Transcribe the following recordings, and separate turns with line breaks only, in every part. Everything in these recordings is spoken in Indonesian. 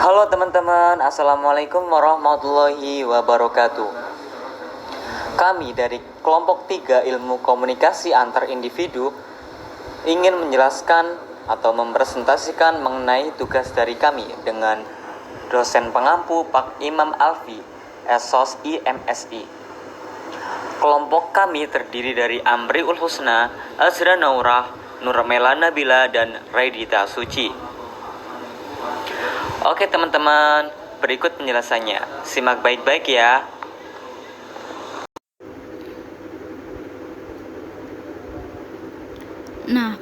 Halo teman-teman, Assalamualaikum warahmatullahi wabarakatuh. Kami dari kelompok 3 ilmu komunikasi antar individu ingin menjelaskan atau mempresentasikan mengenai tugas dari kami dengan dosen pengampu Pak Imam Alfi, Esos IMSI. Kelompok kami terdiri dari Amriul Husna, Azra Naurah, Nurmela Nabila, dan Raidita Suci. Oke teman-teman, berikut penjelasannya. Simak baik-baik ya.
Nah,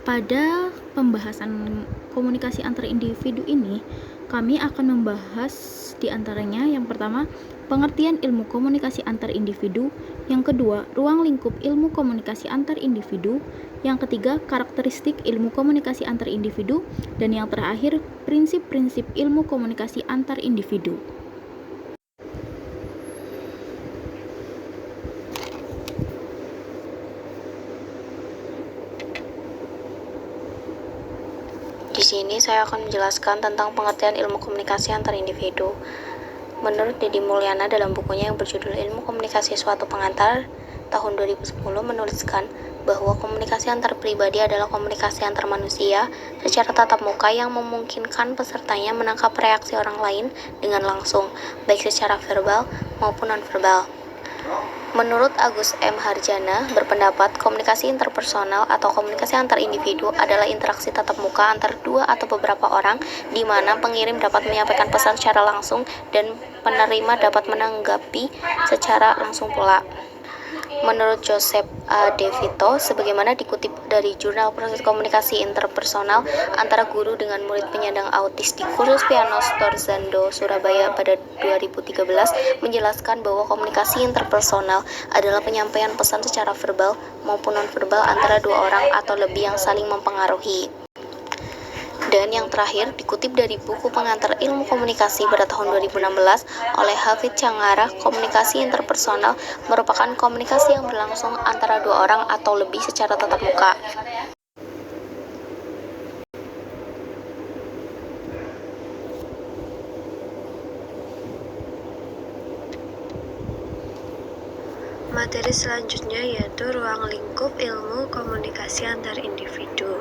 pada pembahasan komunikasi antar individu ini, kami akan membahas di antaranya yang pertama, pengertian ilmu komunikasi antar individu, yang kedua, ruang lingkup ilmu komunikasi antar individu, yang ketiga, karakteristik ilmu komunikasi antar individu, dan yang terakhir, prinsip-prinsip ilmu komunikasi antar individu.
Di sini saya akan menjelaskan tentang pengertian ilmu komunikasi antar individu. Menurut Deddy Mulyana dalam bukunya yang berjudul Ilmu Komunikasi Suatu Pengantar tahun 2010 menuliskan bahwa komunikasi antar pribadi adalah komunikasi antar manusia secara tatap muka yang memungkinkan pesertanya menangkap reaksi orang lain dengan langsung, baik secara verbal maupun nonverbal. Menurut Agus M. Harjana, berpendapat komunikasi interpersonal atau komunikasi antar individu adalah interaksi tatap muka antar dua atau beberapa orang di mana pengirim dapat menyampaikan pesan secara langsung dan penerima dapat menanggapi secara langsung pula. Menurut Joseph A. De Vito, sebagaimana dikutip dari jurnal Proses Komunikasi Interpersonal antara guru dengan murid penyandang autis di kursus piano Storzando, Surabaya pada 2013, menjelaskan bahwa komunikasi interpersonal adalah penyampaian pesan secara verbal maupun nonverbal antara dua orang atau lebih yang saling mempengaruhi. Dan yang terakhir dikutip dari buku pengantar ilmu komunikasi pada tahun 2016 oleh Hafid Cangara, komunikasi interpersonal merupakan komunikasi yang berlangsung antara dua orang atau lebih secara tatap muka. Materi selanjutnya yaitu ruang lingkup ilmu komunikasi antar individu.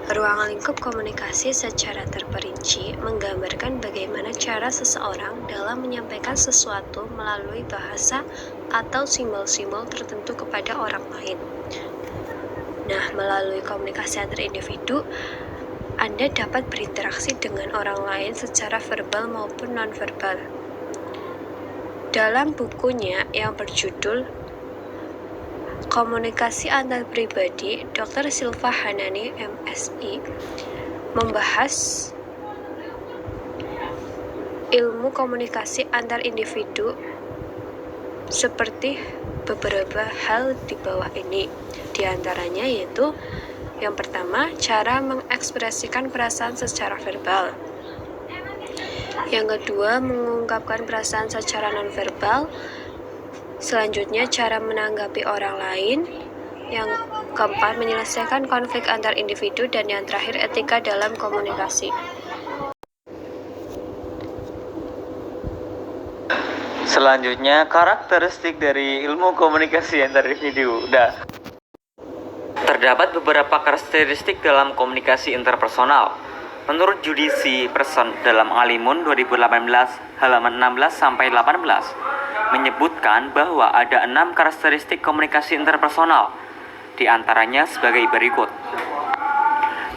Ruang lingkup komunikasi secara terperinci menggambarkan bagaimana cara seseorang dalam menyampaikan sesuatu melalui bahasa atau simbol-simbol tertentu kepada orang lain. Nah, melalui komunikasi antar individu, Anda dapat berinteraksi dengan orang lain secara verbal maupun nonverbal. Dalam bukunya yang berjudul Komunikasi Antar Pribadi, Dr. Silva Hanani, MSI, membahas ilmu komunikasi antar individu seperti beberapa hal di bawah ini. Di antaranya yaitu yang pertama, cara mengekspresikan perasaan secara verbal. Yang kedua, mengungkapkan perasaan secara nonverbal. Selanjutnya, cara menanggapi orang lain. Yang keempat, menyelesaikan konflik antar individu. Dan yang terakhir, etika dalam komunikasi.
Selanjutnya, karakteristik dari ilmu komunikasi antar individu. Terdapat beberapa karakteristik dalam komunikasi interpersonal. Menurut Judisi Person dalam Alimun 2018 halaman 16-18 menyebutkan bahwa ada 6 karakteristik komunikasi interpersonal, di antaranya sebagai berikut.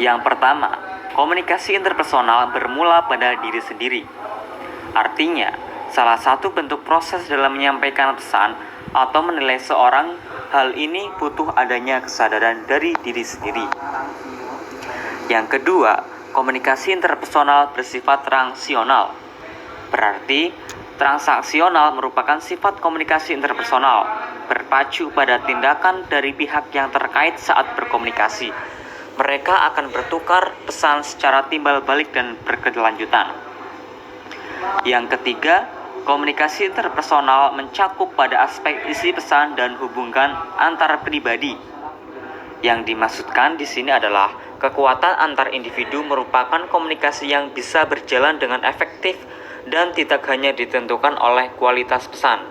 Yang pertama, komunikasi interpersonal bermula pada diri sendiri. Artinya, salah satu bentuk proses dalam menyampaikan pesan atau menilai seorang, hal ini butuh adanya kesadaran dari diri sendiri. Yang kedua, komunikasi interpersonal bersifat transaksional. Berarti, transaksional merupakan sifat komunikasi interpersonal, berpacu pada tindakan dari pihak yang terkait saat berkomunikasi. Mereka akan bertukar pesan secara timbal balik dan berkelanjutan. Yang ketiga, komunikasi interpersonal mencakup pada aspek isi pesan dan hubungan antar pribadi. Yang dimaksudkan di sini adalah kekuatan antar individu merupakan komunikasi yang bisa berjalan dengan efektif dan tidak hanya ditentukan oleh kualitas pesan.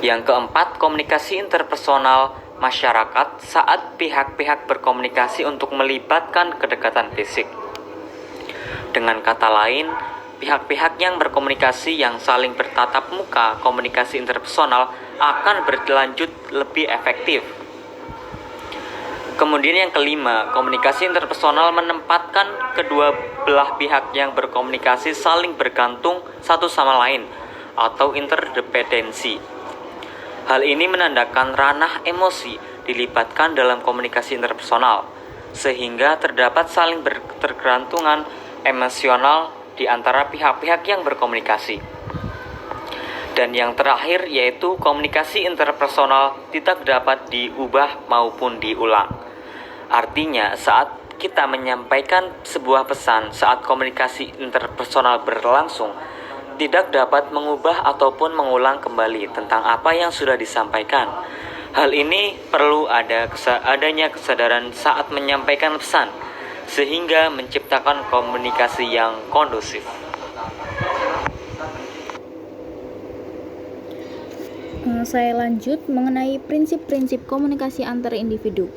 Yang keempat, komunikasi interpersonal masyarakat saat pihak-pihak berkomunikasi untuk melibatkan kedekatan fisik. Dengan kata lain, pihak-pihak yang berkomunikasi yang saling bertatap muka, komunikasi interpersonal akan berlanjut lebih efektif. Kemudian yang kelima, komunikasi interpersonal menempatkan kedua belah pihak yang berkomunikasi saling bergantung satu sama lain atau interdependensi. Hal ini menandakan ranah emosi dilibatkan dalam komunikasi interpersonal, sehingga terdapat saling bertergantungan emosional di antara pihak-pihak yang berkomunikasi. Dan yang terakhir yaitu komunikasi interpersonal tidak dapat diubah maupun diulang. Artinya saat kita menyampaikan sebuah pesan saat komunikasi interpersonal berlangsung, tidak dapat mengubah ataupun mengulang kembali tentang apa yang sudah disampaikan. Hal ini perlu adanya kesadaran saat menyampaikan pesan, sehingga menciptakan komunikasi yang kondusif.
Saya lanjut mengenai prinsip-prinsip komunikasi antar individu.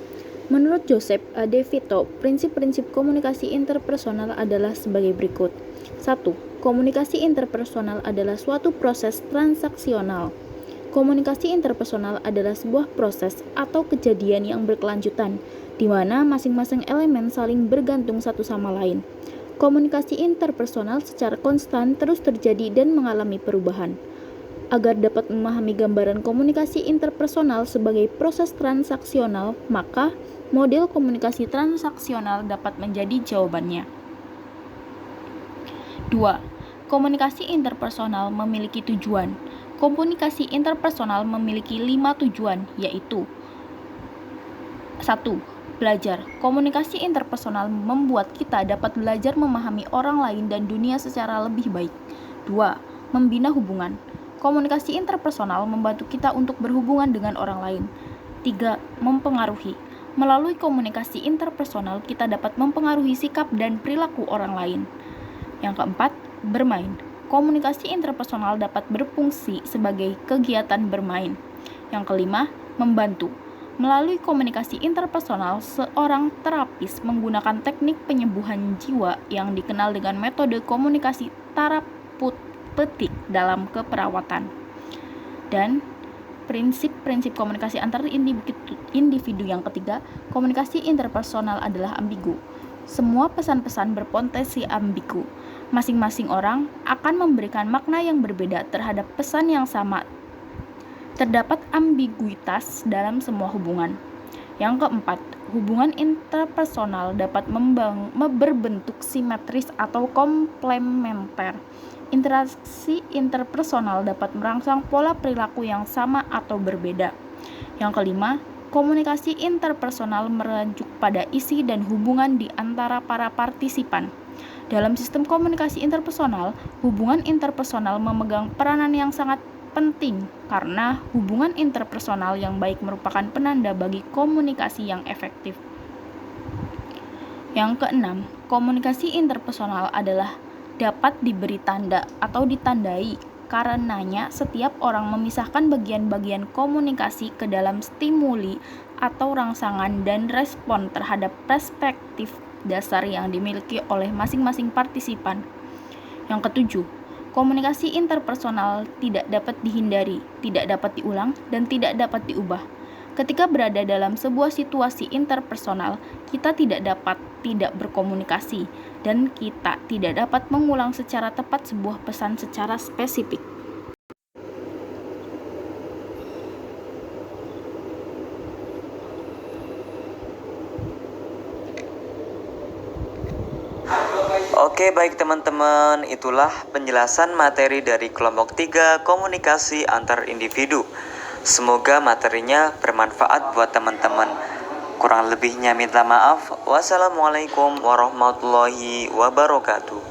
Menurut Joseph A. De Vito, prinsip-prinsip komunikasi interpersonal adalah sebagai berikut. 1. Komunikasi interpersonal adalah suatu proses transaksional. Komunikasi interpersonal adalah sebuah proses atau kejadian yang berkelanjutan, di mana masing-masing elemen saling bergantung satu sama lain. Komunikasi interpersonal secara konstan terus terjadi dan mengalami perubahan. Agar dapat memahami gambaran komunikasi interpersonal sebagai proses transaksional, maka model komunikasi transaksional dapat menjadi jawabannya. 2. Komunikasi interpersonal memiliki tujuan. Komunikasi interpersonal memiliki 5 tujuan, yaitu 1. Belajar. Komunikasi interpersonal membuat kita dapat belajar memahami orang lain dan dunia secara lebih baik. 2. Membina hubungan. Komunikasi interpersonal membantu kita untuk berhubungan dengan orang lain. 3. Mempengaruhi. Melalui komunikasi interpersonal, kita dapat mempengaruhi sikap dan perilaku orang lain. Yang keempat, bermain. Komunikasi interpersonal dapat berfungsi sebagai kegiatan bermain. Yang kelima, membantu. Melalui komunikasi interpersonal, seorang terapis menggunakan teknik penyembuhan jiwa yang dikenal dengan metode komunikasi terapeutik dalam keperawatan. Dan prinsip-prinsip komunikasi antar individu yang ketiga, komunikasi interpersonal adalah ambigu. Semua pesan-pesan berpotensi ambigu. Masing-masing orang akan memberikan makna yang berbeda terhadap pesan yang sama. Terdapat ambiguitas dalam semua hubungan. Yang keempat, hubungan interpersonal dapat berbentuk simetris atau komplementer. Interaksi interpersonal dapat merangsang pola perilaku yang sama atau berbeda. Yang kelima, komunikasi interpersonal merujuk pada isi dan hubungan di antara para partisipan. Dalam sistem komunikasi interpersonal, hubungan interpersonal memegang peranan yang sangat penting karena hubungan interpersonal yang baik merupakan penanda bagi komunikasi yang efektif. Yang keenam, komunikasi interpersonal adalah dapat diberi tanda atau ditandai. Karenanya, setiap orang memisahkan bagian-bagian komunikasi ke dalam stimuli atau rangsangan dan respon terhadap perspektif dasar yang dimiliki oleh masing-masing partisipan. Yang ketujuh, komunikasi interpersonal tidak dapat dihindari, tidak dapat diulang, dan tidak dapat diubah. Ketika berada dalam sebuah situasi interpersonal, kita tidak dapat tidak berkomunikasi, dan kita tidak dapat mengulang secara tepat sebuah pesan secara spesifik.
Oke, baik teman-teman, itulah penjelasan materi dari kelompok 3 komunikasi antar individu. Semoga materinya bermanfaat buat teman-teman. Kurang lebihnya minta maaf. Wassalamualaikum warahmatullahi wabarakatuh.